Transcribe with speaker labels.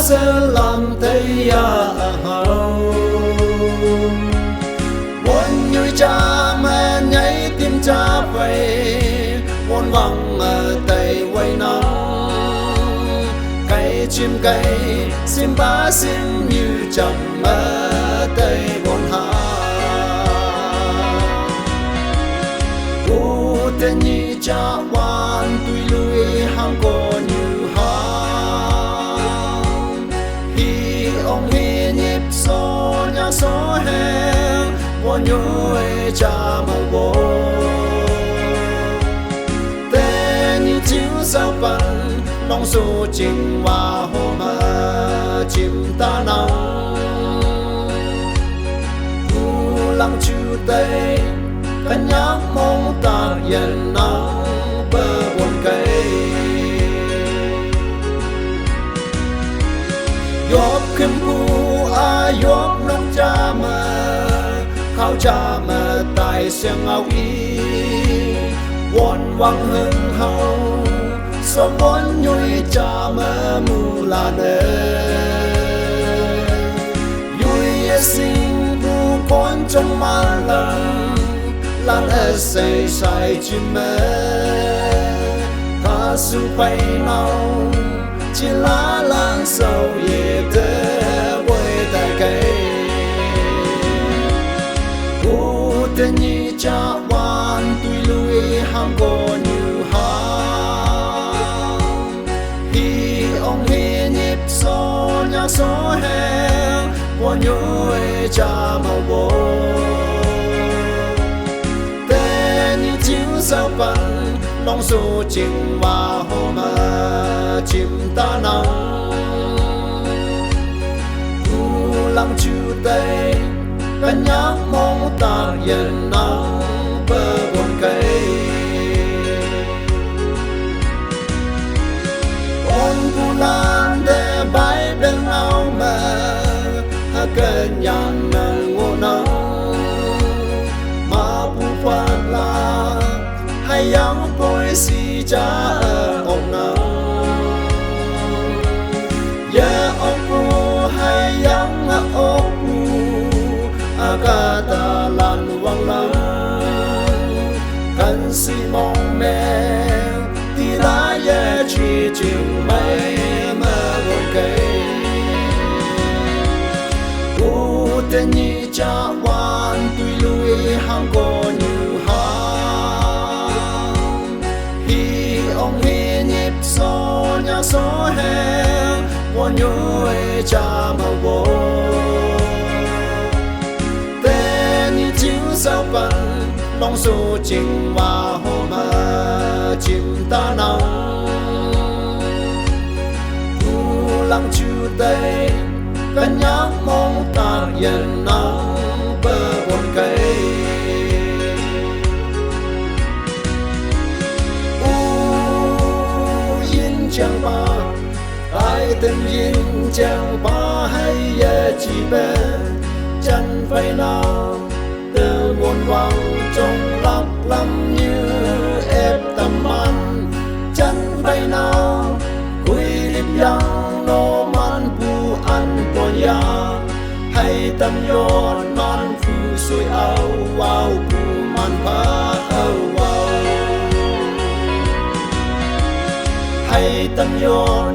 Speaker 1: sơ làm thấy hậu buồn như cha mẹ nhảy tim cha về buồn vắng ở tay quay nắng cây chim cây sim ba sim như chậm ở tay buồn hà u tên như cha quan tuy lui hang cô như hang khi ông hi nhịp số nhà số hẹn buồn nhối cha màu bố tên như chiếu sao bằng lòng số trình và hồ mơ chim ta nắng u lăng chu tây căn nhắc mong ta yên nắng bờ buồn cây yop kim bu a yop nông cha mơ khao cha mơ tại xiang ao y won wang hưng hậu so won nhui cha mơ mu la nơ yui sinh bu con trong ma lần lan ở say say chim mơ ta su bay nào chỉ lá lan sầu ye tơ quay tại cây u tên như cha quan tuy lui ham cô như hang khi ông hi nhịp số nhà số hẹn qua nhối cha màu bố sao bằng lòng số trình và hồ mơ chim ta nắng u lăng chu tây căn nhắc mong ta yên nắng bờ buồn cây ôn cu lan để bay bên áo mơ cơn nhàn ngô nắng mà bu phát la hay yang bôi si cha ông nắng ya ông bu hay yang ông bu agata lan wang lang kan si mong mẹ ti la ye chi ching mai mơ buồn cây u tên như cha quan tuy lui hang cô như ông hi nhịp số nhà số hẹn qua nhối cha màu bố tên như chiếu sao bằng lòng số trình và hồ mơ chim ta nắng u lăng chu tây căn nhắc mong ta yên nắng bờ buồn cây chẳng ba ai tình yên chẳng ba hay chỉ bên chân phải nào từ buồn vang trong lắc lắm như ép tầm ăn chân phải nào quy liệp yang no man bu ăn bò ya hay tâm yon man phu suy ao wow bu man pa ao wow hay tâm yon